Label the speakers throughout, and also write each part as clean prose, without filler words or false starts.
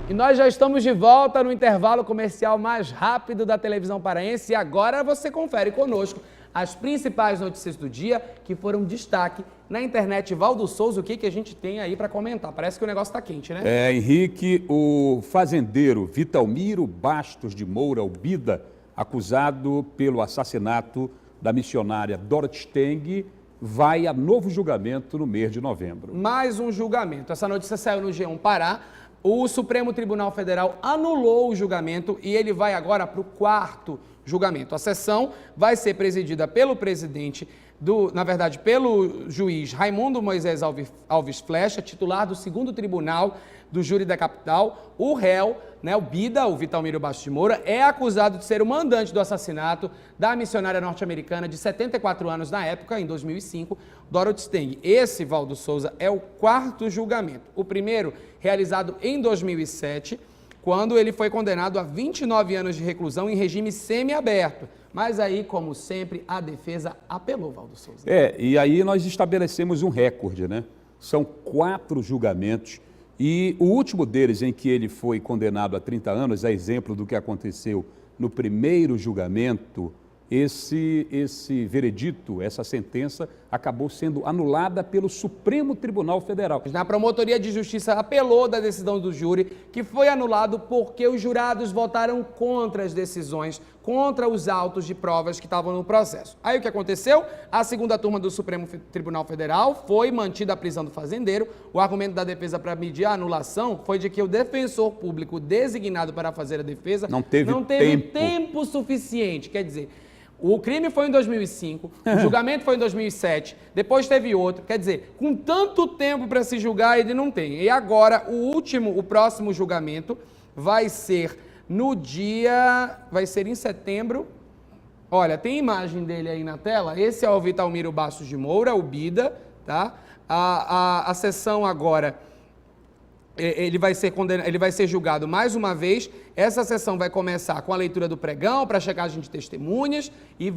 Speaker 1: E nós já estamos de volta no intervalo comercial mais rápido da televisão paraense e agora você confere conosco as principais notícias do dia que foram destaque na internet. Valdo Souza, o que a gente tem aí para comentar? Parece que o negócio está quente, né?
Speaker 2: Henrique, o fazendeiro Vitalmiro Bastos de Moura, o Bida, acusado pelo assassinato da missionária Dorothy Steng, vai a novo julgamento no mês de novembro.
Speaker 1: Mais um julgamento. Essa notícia saiu no G1 Pará. O Supremo Tribunal Federal anulou o julgamento e ele vai agora para o 4º julgamento. A sessão vai ser presidida pelo presidente, pelo juiz Raimundo Moisés Alves Flecha, titular do 2º Tribunal do Júri da Capital. O réu, o Bida, o Vitalmiro Bastos de Moura, é acusado de ser o mandante do assassinato da missionária norte-americana de 74 anos na época, em 2005, Dorothy Steng. Esse, Valdo Souza, é o 4º julgamento. O primeiro, realizado em 2007, quando ele foi condenado a 29 anos de reclusão em regime semiaberto. Mas aí, como sempre, a defesa apelou, Valdo Souza.
Speaker 2: E aí nós estabelecemos um recorde, né? São 4 julgamentos e o último deles, em que ele foi condenado a 30 anos, é exemplo do que aconteceu no primeiro julgamento. Esse veredito, essa sentença, acabou sendo anulada pelo Supremo Tribunal Federal.
Speaker 1: Na Promotoria de Justiça apelou da decisão do júri, que foi anulado porque os jurados votaram contra as decisões, contra os autos de provas que estavam no processo. Aí o que aconteceu? A segunda turma do Supremo Tribunal Federal foi mantida a prisão do fazendeiro. O argumento da defesa para medir a anulação foi de que o defensor público designado para fazer a defesa não teve tempo suficiente. Quer dizer, o crime foi em 2005, o julgamento foi em 2007, depois teve outro. Quer dizer, com tanto tempo para se julgar, ele não tem. E agora, o próximo julgamento vai ser vai ser em setembro. Olha, tem imagem dele aí na tela. Esse é o Vitalmiro Bastos de Moura, o Bida, tá? A sessão agora, ele vai ser julgado mais uma vez. Essa sessão vai começar com a leitura do pregão para checagem de testemunhas e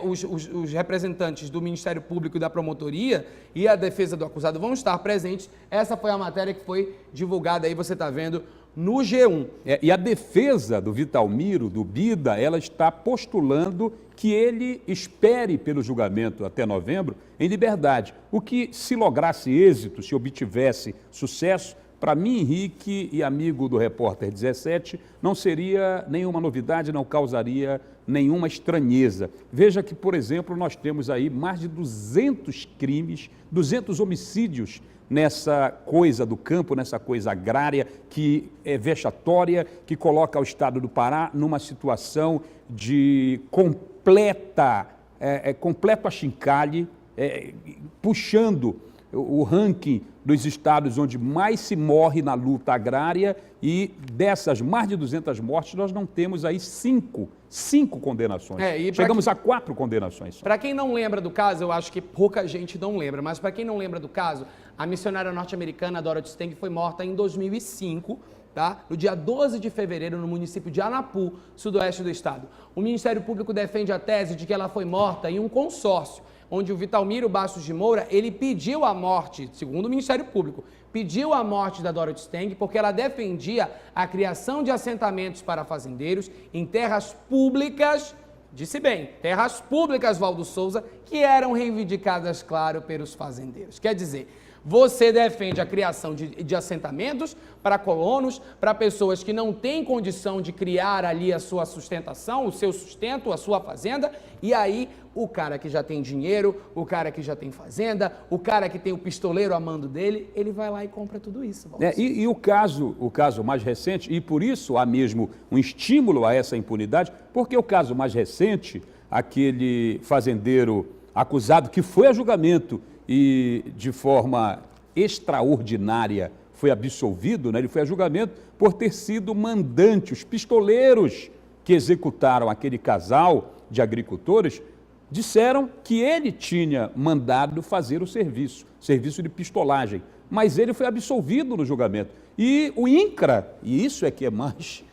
Speaker 1: os representantes do Ministério Público e da Promotoria e a defesa do acusado vão estar presentes. Essa foi a matéria que foi divulgada aí, você está vendo, no G1.
Speaker 2: E a defesa do Vitalmiro, do Bida, ela está postulando que ele espere pelo julgamento até novembro em liberdade. O que, se lograsse êxito, se obtivesse sucesso, para mim, Henrique e amigo do Repórter 17, não seria nenhuma novidade, não causaria nenhuma estranheza. Veja que, por exemplo, nós temos aí mais de 200 crimes, 200 homicídios nessa coisa do campo, nessa coisa agrária, que é vexatória, que coloca o estado do Pará numa situação de completo achincalhe, puxando o ranking dos estados onde mais se morre na luta agrária, e dessas mais de 200 mortes, nós não temos aí cinco condenações. Chegamos a 4 condenações.
Speaker 1: Para quem não lembra do caso, eu acho que pouca gente não lembra, mas para quem não lembra do caso, a missionária norte-americana Dorothy Steng foi morta em 2005, tá? No dia 12 de fevereiro, no município de Anapu, sudoeste do estado. O Ministério Público defende a tese de que ela foi morta em um consórcio, onde o Vitalmiro Bastos de Moura, ele pediu a morte, segundo o Ministério Público, pediu a morte da Dorothy Steng porque ela defendia a criação de assentamentos para fazendeiros em terras públicas, disse bem, terras públicas, Valdo Souza, que eram reivindicadas, claro, pelos fazendeiros. Quer dizer, você defende a criação de assentamentos para colonos, para pessoas que não têm condição de criar ali a sua sustentação, o seu sustento, a sua fazenda, e aí o cara que já tem dinheiro, o cara que já tem fazenda, o cara que tem o pistoleiro a mando dele, ele vai lá e compra tudo isso.
Speaker 2: E o caso mais recente, e por isso há mesmo um estímulo a essa impunidade, porque o caso mais recente, aquele fazendeiro acusado que foi a julgamento e de forma extraordinária foi absolvido, né? Ele foi a julgamento por ter sido mandante. Os pistoleiros que executaram aquele casal de agricultores disseram que ele tinha mandado fazer o serviço de pistolagem, mas ele foi absolvido no julgamento. E o INCRA, e isso é que é mais,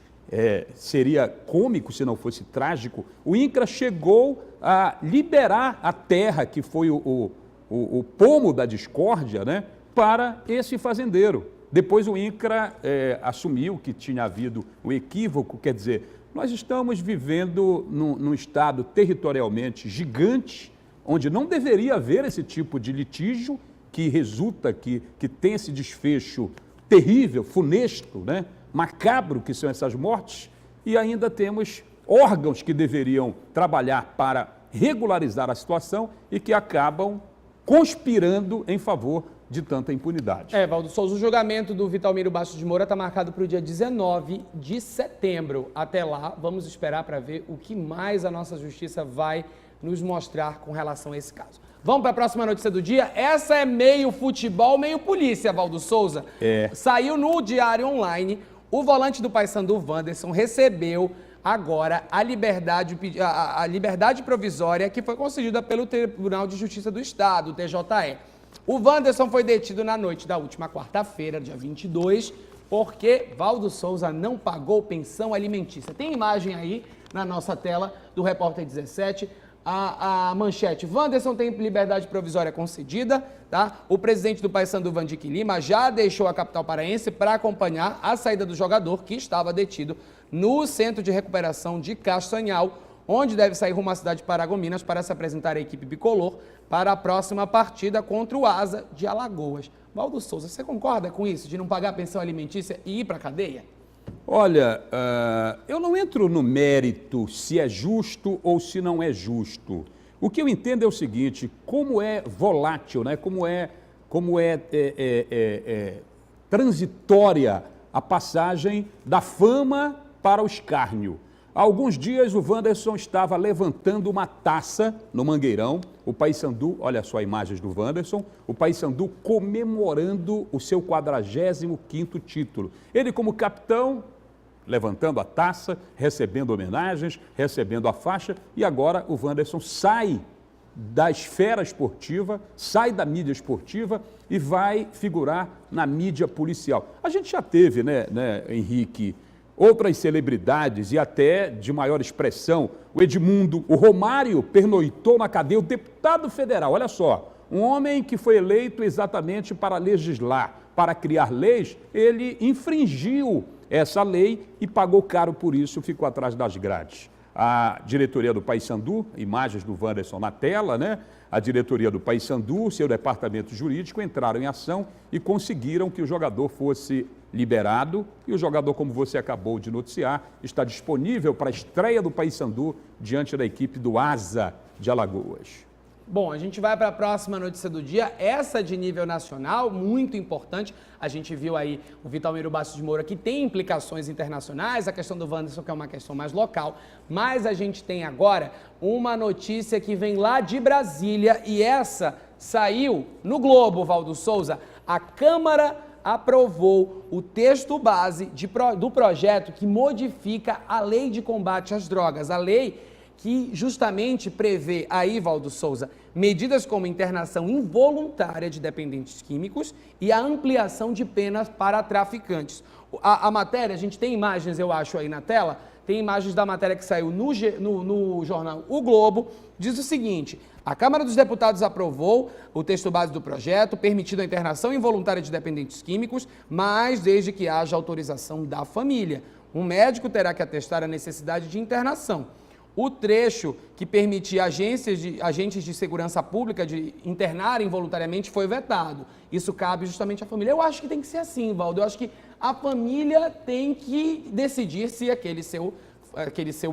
Speaker 2: seria cômico se não fosse trágico, o INCRA chegou a liberar a terra que foi o pomo da discórdia, né, para esse fazendeiro. Depois o INCRA assumiu que tinha havido um equívoco, quer dizer, nós estamos vivendo num estado territorialmente gigante, onde não deveria haver esse tipo de litígio que resulta, que tem esse desfecho terrível, funesto, né? Macabro, que são essas mortes, e ainda temos órgãos que deveriam trabalhar para regularizar a situação e que acabam conspirando em favor de tanta impunidade.
Speaker 1: Valdo Souza, o julgamento do Vitalmiro Bastos de Moura está marcado para o dia 19 de setembro. Até lá, vamos esperar para ver o que mais a nossa justiça vai nos mostrar com relação a esse caso. Vamos para a próxima notícia do dia? Essa é meio futebol, meio polícia, Valdo Souza. Saiu no Diário Online, o volante do Paysandu, Wanderson, recebeu agora a liberdade provisória que foi concedida pelo Tribunal de Justiça do Estado, o TJE. O Wanderson foi detido na noite da última quarta-feira, dia 22, porque Valdo Souza não pagou pensão alimentícia. Tem imagem aí na nossa tela do Repórter 17, a manchete: Wanderson tem liberdade provisória concedida, tá? O presidente do Paysandu, Vandique Lima, já deixou a capital paraense para acompanhar a saída do jogador que estava detido no Centro de Recuperação de Castanhal, onde deve sair rumo à cidade de Paragominas para se apresentar à equipe bicolor para a próxima partida contra o Asa de Alagoas. Valdo Souza, você concorda com isso, de não pagar a pensão alimentícia e ir para a cadeia?
Speaker 2: Olha, eu não entro no mérito se é justo ou se não é justo. O que eu entendo é o seguinte: como é volátil, né? como é transitória a passagem da fama para o escárnio. Há alguns dias o Wanderson estava levantando uma taça no Mangueirão, o Paysandu, olha só imagens do Wanderson, o Paysandu comemorando o seu 45º título. Ele como capitão, levantando a taça, recebendo homenagens, recebendo a faixa, e agora o Wanderson sai da esfera esportiva, sai da mídia esportiva e vai figurar na mídia policial. A gente já teve, né, Henrique, outras celebridades e até de maior expressão, o Edmundo, o Romário pernoitou na cadeia, o deputado federal, olha só, um homem que foi eleito exatamente para legislar, para criar leis, ele infringiu essa lei e pagou caro por isso, ficou atrás das grades. A diretoria do Paysandu, imagens do Wanderson na tela, né? A diretoria do Paysandu, seu departamento jurídico, entraram em ação e conseguiram que o jogador fosse liberado. E o jogador, como você acabou de noticiar, está disponível para a estreia do Paysandu diante da equipe do Asa de Alagoas.
Speaker 1: Bom, a gente vai para a próxima notícia do dia, essa de nível nacional, muito importante. A gente viu aí o Vitalmiro Bastos de Moura, que tem implicações internacionais, a questão do Wanderson, que é uma questão mais local. Mas a gente tem agora uma notícia que vem lá de Brasília e essa saiu no Globo, Valdo Souza. A Câmara aprovou o texto base do projeto que modifica a Lei de Combate às Drogas, a lei que justamente prevê aí, Valdo Souza, medidas como internação involuntária de dependentes químicos e a ampliação de penas para traficantes. A matéria, a gente tem imagens, eu acho, aí na tela, tem imagens da matéria que saiu no jornal O Globo, diz o seguinte: a Câmara dos Deputados aprovou o texto base do projeto, permitindo a internação involuntária de dependentes químicos, mas desde que haja autorização da família. Um médico terá que atestar a necessidade de internação. O trecho que permitia agentes de segurança pública de internar involuntariamente foi vetado. Isso cabe justamente à família. Eu acho que tem que ser assim, Valdo. Eu acho que a família tem que decidir se aquele seu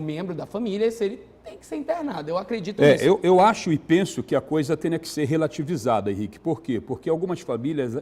Speaker 1: membro da família, se ele tem que ser internado. Eu acredito nisso.
Speaker 2: Eu acho e penso que a coisa tenha que ser relativizada, Henrique. Por quê? Porque algumas famílias,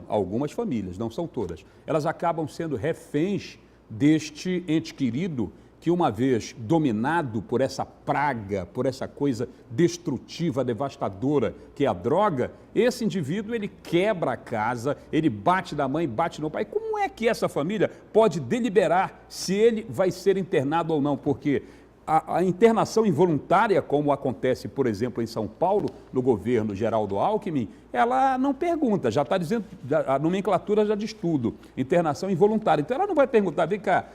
Speaker 2: algumas famílias, não são todas, elas acabam sendo reféns deste ente querido que, uma vez dominado por essa praga, por essa coisa destrutiva, devastadora que é a droga, esse indivíduo, ele quebra a casa, ele bate na mãe, bate no pai. Como é que essa família pode deliberar se ele vai ser internado ou não? Porque a internação involuntária, como acontece, por exemplo, em São Paulo, no governo Geraldo Alckmin, ela não pergunta, já está dizendo, a nomenclatura já diz tudo, internação involuntária. Então ela não vai perguntar, vem cá,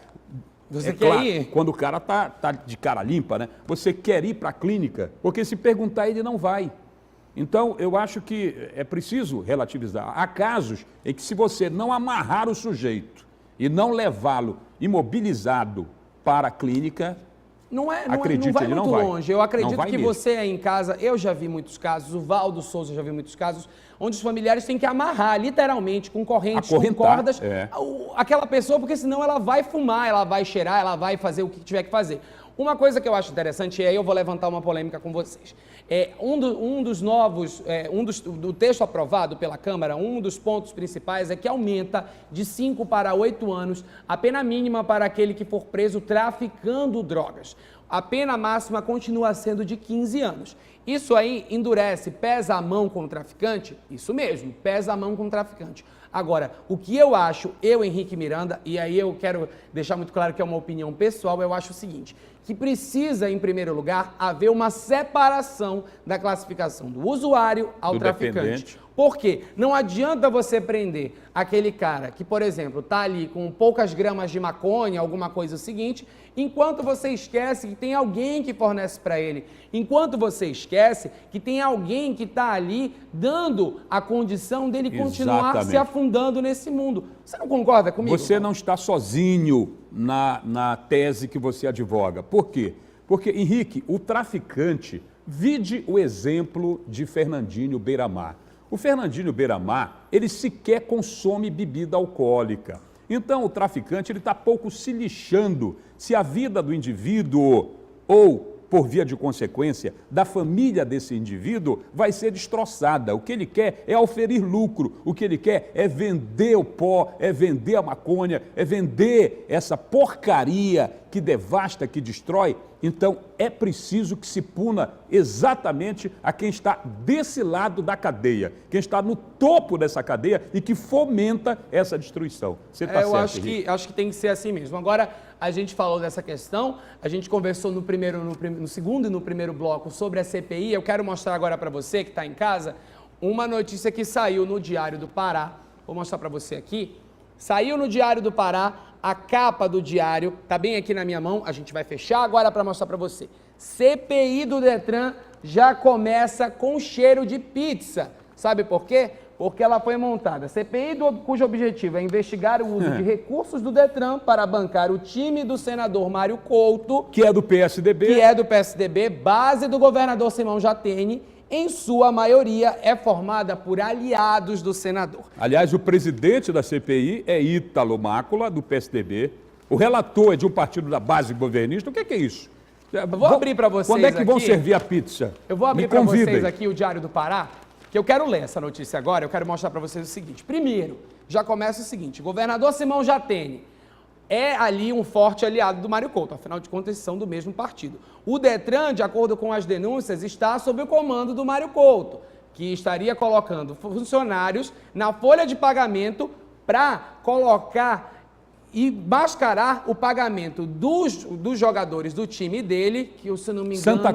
Speaker 1: você quer
Speaker 2: claro,
Speaker 1: ir?
Speaker 2: quando o cara tá de cara limpa, né? Você quer ir para a clínica? Porque se perguntar, ele não vai. Então, eu acho que é preciso relativizar. Há casos em que, se você não amarrar o sujeito e não levá-lo imobilizado para a clínica,
Speaker 1: não vai
Speaker 2: ele
Speaker 1: muito longe. Eu acredito que
Speaker 2: mesmo.
Speaker 1: você aí em casa, eu já vi muitos casos, o Valdo Souza já viu muitos casos, onde os familiares têm que amarrar, literalmente, com correntes, com cordas, aquela pessoa, porque senão ela vai fumar, ela vai cheirar, ela vai fazer o que tiver que fazer. Uma coisa que eu acho interessante, e aí eu vou levantar uma polêmica com vocês. Do texto aprovado pela Câmara, um dos pontos principais é que aumenta de 5 para 8 anos a pena mínima para aquele que for preso traficando drogas. A pena máxima continua sendo de 15 anos. Isso aí endurece, pesa a mão com o traficante? Isso mesmo, pesa a mão com o traficante. Agora, o que eu acho, Henrique Miranda, e aí eu quero deixar muito claro que é uma opinião pessoal, eu acho o seguinte, que precisa, em primeiro lugar, haver uma separação da classificação do usuário ao traficante. Por quê? Não adianta você prender aquele cara que, por exemplo, está ali com poucas gramas de maconha, alguma coisa seguinte, enquanto você esquece que tem alguém que fornece para ele, enquanto você esquece que tem alguém que está ali dando a condição dele continuar se afundando nesse mundo. Você não concorda comigo?
Speaker 2: Você não está sozinho na tese que você advoga. Por quê? Porque, Henrique, o traficante, vide o exemplo de Fernandinho Beiramar. O Fernandinho Beiramar, ele sequer consome bebida alcoólica. Então, o traficante, ele está pouco se lixando se a vida do indivíduo ou, por via de consequência, da família desse indivíduo vai ser destroçada. O que ele quer é oferir lucro, o que ele quer é vender o pó, é vender a maconha, é vender essa porcaria que devasta, que destrói. Então, é preciso que se puna exatamente a quem está desse lado da cadeia, quem está no topo dessa cadeia e que fomenta essa destruição. Você está certo,
Speaker 1: acho que tem que ser assim mesmo. Agora, a gente falou dessa questão, a gente conversou no segundo e no primeiro bloco sobre a CPI. Eu quero mostrar agora para você que está em casa uma notícia que saiu no Diário do Pará. Vou mostrar para você aqui. Saiu no Diário do Pará, a capa do diário, tá bem aqui na minha mão, a gente vai fechar agora para mostrar para você. CPI do Detran já começa com cheiro de pizza. Sabe por quê? Porque ela foi montada. CPI cujo objetivo é investigar o uso de recursos do Detran para bancar o time do senador Mário Couto,
Speaker 2: que é do PSDB.
Speaker 1: Que é do PSDB, base do governador Simão Jatene, em sua maioria, é formada por aliados do senador.
Speaker 2: Aliás, o presidente da CPI é Ítalo Mácula, do PSDB. O relator é de um partido da base governista. O que é isso?
Speaker 1: Eu vou abrir para vocês
Speaker 2: Quando é que
Speaker 1: aqui,
Speaker 2: vão servir a pizza?
Speaker 1: Eu vou abrir para vocês aqui o Diário do Pará, que eu quero ler essa notícia agora. Eu quero mostrar para vocês o seguinte. Primeiro, já começa o seguinte. Governador Simão Jatene é ali um forte aliado do Mário Couto, afinal de contas, são do mesmo partido. O Detran, de acordo com as denúncias, está sob o comando do Mário Couto, que estaria colocando funcionários na folha de pagamento para colocar e mascarar o pagamento dos jogadores do time dele, que, se não me engano...
Speaker 2: Santa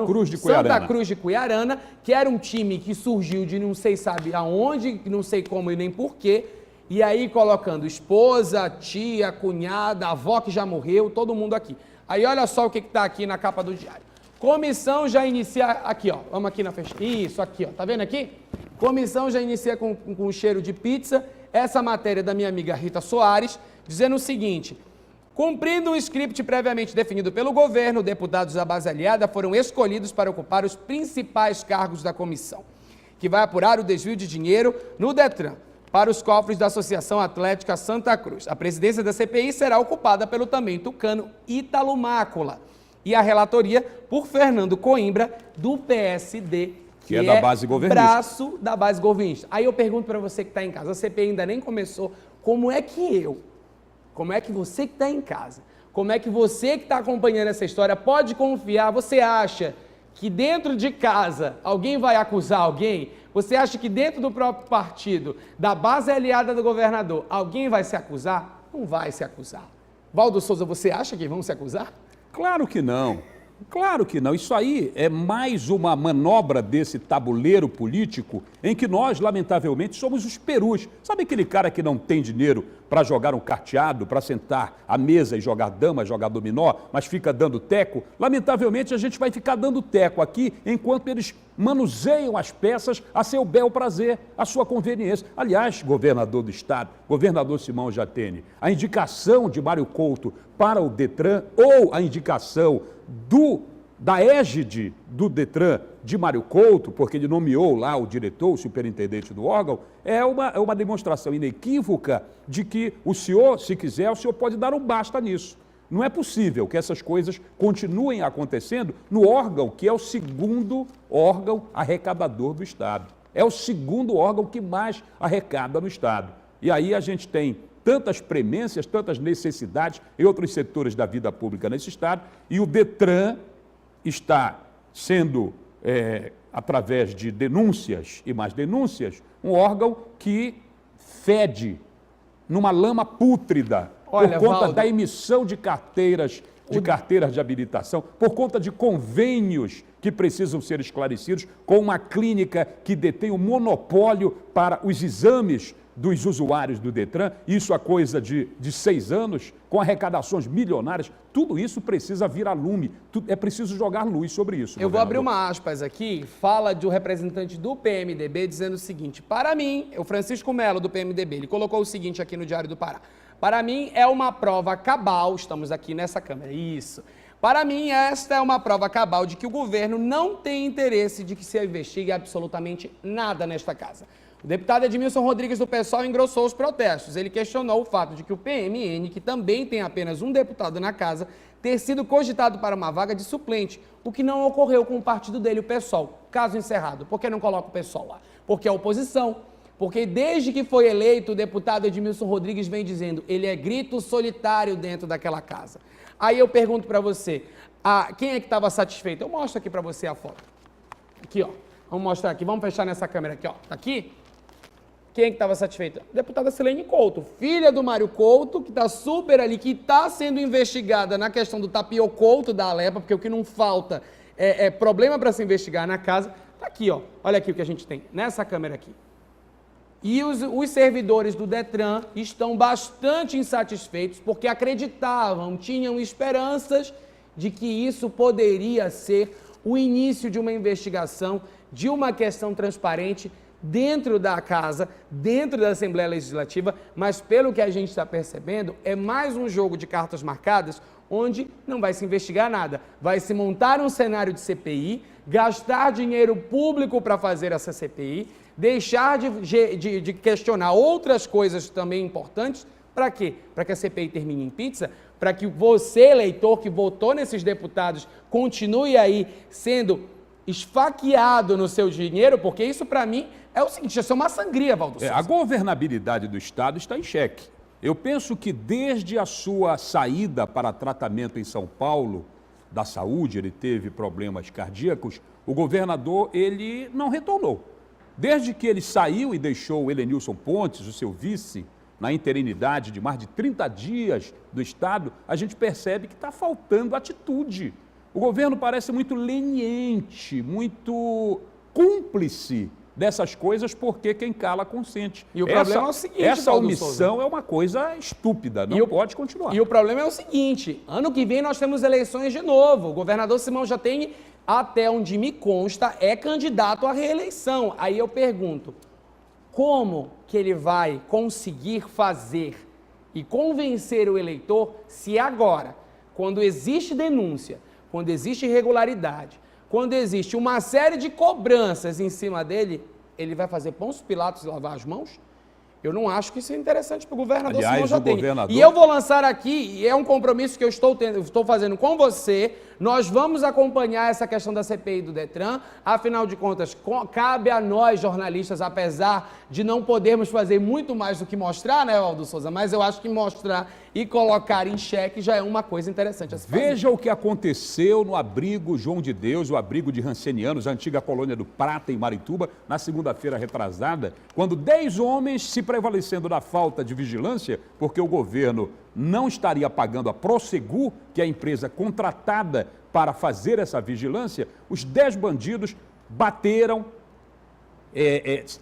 Speaker 2: Cruz de
Speaker 1: Cuiarana, que era um time que surgiu de não sei sabe aonde, não sei como e nem porquê, e aí colocando esposa, tia, cunhada, avó que já morreu, todo mundo aqui. Aí olha só o que está aqui na capa do diário. Comissão já inicia... Aqui, ó. Vamos aqui na festa. Isso, aqui, ó. Tá vendo aqui? Comissão já inicia com cheiro de pizza. Essa matéria da minha amiga Rita Soares, dizendo o seguinte: cumprindo um script previamente definido pelo governo, deputados da base aliada foram escolhidos para ocupar os principais cargos da comissão, que vai apurar o desvio de dinheiro no Detran para os cofres da Associação Atlética Santa Cruz. A presidência da CPI será ocupada pelo também tucano Ítalo Mácula e a relatoria por Fernando Coimbra, do PSD, que é da base governista. Braço da base governista. Aí eu pergunto para você que está em casa, a CPI ainda nem começou, como é que você que está em casa, como é que você que está acompanhando essa história pode confiar? Você acha que dentro de casa alguém vai acusar alguém? Você acha que dentro do próprio partido, da base aliada do governador, alguém vai se acusar? Não vai se acusar. Valdo Souza, você acha que vão se acusar?
Speaker 2: Claro que não. Claro que não. Isso aí é mais uma manobra desse tabuleiro político em que nós, lamentavelmente, somos os perus. Sabe aquele cara que não tem dinheiro para jogar um carteado, para sentar à mesa e jogar dama, jogar dominó, mas fica dando teco, lamentavelmente a gente vai ficar dando teco aqui enquanto eles manuseiam as peças a seu bel prazer, a sua conveniência. Aliás, governador do estado, governador Simão Jatene, a indicação de Mário Couto para o Detran ou a indicação da égide do Detran de Mário Couto, porque ele nomeou lá o diretor, o superintendente do órgão, é uma demonstração inequívoca de que o senhor, se quiser, o senhor pode dar um basta nisso. Não é possível que essas coisas continuem acontecendo no órgão que é o segundo órgão arrecadador do Estado. É o segundo órgão que mais arrecada no Estado. E aí a gente tem tantas premências, tantas necessidades em outros setores da vida pública nesse Estado, e o Detran está sendo, através de denúncias e mais denúncias, um órgão que fede numa lama pútrida.
Speaker 1: Olha,
Speaker 2: por conta
Speaker 1: Valdo,
Speaker 2: da emissão de carteiras de habilitação, por conta de convênios que precisam ser esclarecidos com uma clínica que detém o monopólio para os exames dos usuários do Detran, isso há coisa de 6 anos, com arrecadações milionárias, tudo isso precisa vir a lume, é preciso jogar luz sobre isso.
Speaker 1: Eu vou abrir uma aspas aqui, fala do representante do PMDB dizendo o seguinte: para mim, o Francisco Melo do PMDB, ele colocou o seguinte aqui no Diário do Pará: para mim é uma prova cabal, estamos aqui nessa câmera, isso. Para mim, esta é uma prova cabal de que o governo não tem interesse de que se investigue absolutamente nada nesta casa. O deputado Edmilson Rodrigues do PSOL engrossou os protestos. Ele questionou o fato de que o PMN, que também tem apenas um deputado na casa, ter sido cogitado para uma vaga de suplente, o que não ocorreu com o partido dele, o PSOL. Caso encerrado. Por que não coloca o PSOL lá? Porque é oposição. Porque desde que foi eleito, o deputado Edmilson Rodrigues vem dizendo, ele é grito solitário dentro daquela casa. Aí eu pergunto para você, quem é que estava satisfeito? Eu mostro aqui para você a foto. Aqui, ó. Vamos mostrar aqui, vamos fechar nessa câmera aqui, ó. Tá aqui? Quem é que estava satisfeito? A deputada Silene Couto, filha do Mário Couto, que está super ali, que está sendo investigada na questão do tapioculto da Alepa, porque o que não falta é problema para se investigar na casa. Tá aqui, ó. Olha aqui o que a gente tem, nessa câmera aqui. E os servidores do Detran estão bastante insatisfeitos porque acreditavam, tinham esperanças de que isso poderia ser o início de uma investigação, de uma questão transparente dentro da casa, dentro da Assembleia Legislativa, mas pelo que a gente está percebendo, é mais um jogo de cartas marcadas onde não vai se investigar nada. Vai se montar um cenário de CPI, gastar dinheiro público para fazer essa CPI, deixar de questionar outras coisas também importantes. Para quê? Para que a CPI termine em pizza? Para que você, eleitor, que votou nesses deputados, continue aí sendo esfaqueado no seu dinheiro? Porque isso, para mim, é o seguinte, isso é uma sangria, Valdo Souza.
Speaker 2: A governabilidade do Estado está em xeque. Eu penso que desde a sua saída para tratamento em São Paulo, da saúde, ele teve problemas cardíacos, o governador, ele não retornou. Desde que ele saiu e deixou o Helenilson Pontes, o seu vice, na interinidade de mais de 30 dias do Estado, a gente percebe que está faltando atitude. O governo parece muito leniente, muito cúmplice dessas coisas, porque quem cala consente.
Speaker 1: E o problema é o seguinte,
Speaker 2: essa
Speaker 1: Valdo
Speaker 2: omissão
Speaker 1: Souza,
Speaker 2: é uma coisa estúpida, não pode continuar.
Speaker 1: E o problema é o seguinte, ano que vem nós temos eleições de novo, o governador Simão Jatene, até onde me consta, é candidato à reeleição. Aí eu pergunto, como que ele vai conseguir fazer e convencer o eleitor se agora, quando existe denúncia, quando existe irregularidade, quando existe uma série de cobranças em cima dele, ele vai fazer Pôncio Pilatos e lavar as mãos? Eu não acho que isso é interessante para o governador Simão Jatene. E eu vou lançar aqui, e é um compromisso que eu estou fazendo com você, nós vamos acompanhar essa questão da CPI do Detran, afinal de contas, cabe a nós, jornalistas, apesar de não podermos fazer muito mais do que mostrar, né, Valdo Souza, mas eu acho que mostrar e colocar em xeque já é uma coisa interessante a se fazer.
Speaker 2: Veja o que aconteceu no abrigo João de Deus, o abrigo de Rancenianos, a antiga colônia do Prata, em Marituba, na segunda-feira retrasada, quando 10 homens, se prevalecendo da falta de vigilância, porque o governo não estaria pagando a Prosegur, que é a empresa contratada para fazer essa vigilância, os 10 bandidos bateram,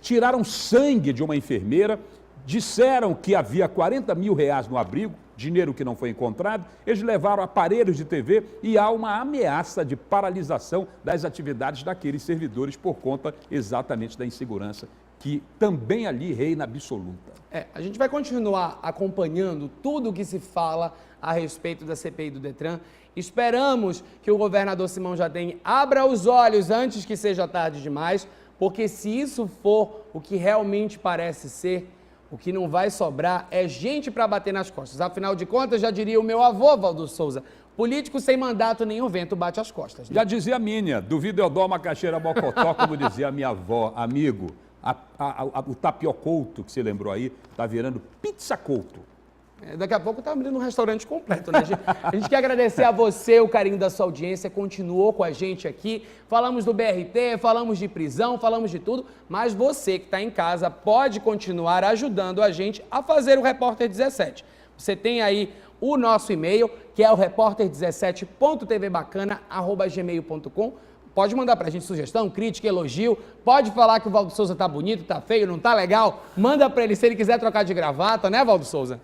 Speaker 2: tiraram sangue de uma enfermeira, disseram que havia 40 mil reais no abrigo, dinheiro que não foi encontrado, eles levaram aparelhos de TV e há uma ameaça de paralisação das atividades daqueles servidores por conta exatamente da insegurança que também ali reina absoluta.
Speaker 1: A gente vai continuar acompanhando tudo o que se fala a respeito da CPI do Detran. Esperamos que o governador Simão Jardine abra os olhos antes que seja tarde demais, porque se isso for o que realmente parece ser, o que não vai sobrar é gente para bater nas costas. Afinal de contas, já diria o meu avô, Valdo Souza, político sem mandato, nenhum vento bate as costas. Né?
Speaker 2: Já dizia a minha, duvido eu dou uma caixeira mocotó, como dizia a minha avó, amigo. O tapiocouto, que você lembrou aí, está virando pizza couto.
Speaker 1: Daqui a pouco está abrindo um restaurante completo, né? A gente quer agradecer a você, o carinho da sua audiência, continuou com a gente aqui. Falamos do BRT, falamos de prisão, falamos de tudo, mas você que está em casa pode continuar ajudando a gente a fazer o Repórter 17. Você tem aí o nosso e-mail, que é o repórter17.tvbacana@gmail.com. Pode mandar pra gente sugestão, crítica, elogio. Pode falar que o Valdo Souza tá bonito, tá feio, não tá legal. Manda pra ele se ele quiser trocar de gravata, né, Valdo Souza?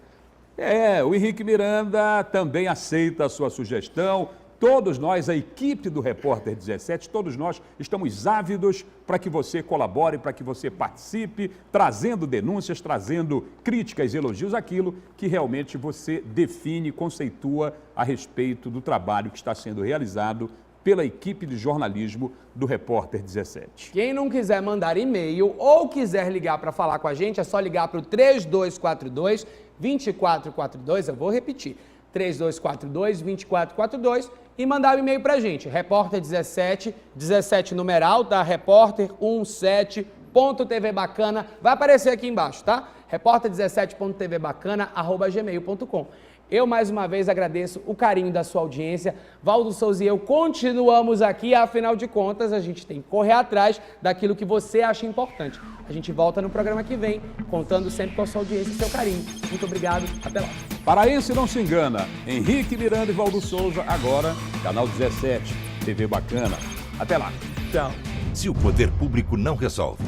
Speaker 2: O Henrique Miranda também aceita a sua sugestão. Todos nós, a equipe do Repórter 17, todos nós estamos ávidos para que você colabore, para que você participe, trazendo denúncias, trazendo críticas, elogios, aquilo que realmente você define, conceitua a respeito do trabalho que está sendo realizado pela equipe de jornalismo do Repórter 17.
Speaker 1: Quem não quiser mandar e-mail ou quiser ligar para falar com a gente, é só ligar para o 3242-2442, eu vou repetir, 3242-2442 e mandar um e-mail para a gente, Repórter 17, 17 numeral, tá? repórter17.tvbacana, vai aparecer aqui embaixo, tá? repórter17.tvbacana@gmail.com. Eu, mais uma vez, agradeço o carinho da sua audiência. Valdo Souza e eu continuamos aqui, afinal de contas, a gente tem que correr atrás daquilo que você acha importante. A gente volta no programa que vem, contando sempre com a sua audiência e seu carinho. Muito obrigado, até lá.
Speaker 2: Paraense não se engana, Henrique Miranda e Valdo Souza, agora, Canal 17, TV Bacana. Até lá.
Speaker 3: Tchau. Se o poder público não resolve,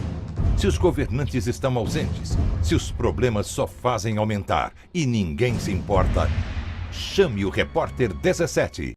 Speaker 3: se os governantes estão ausentes, se os problemas só fazem aumentar e ninguém se importa, chame o Repórter 17.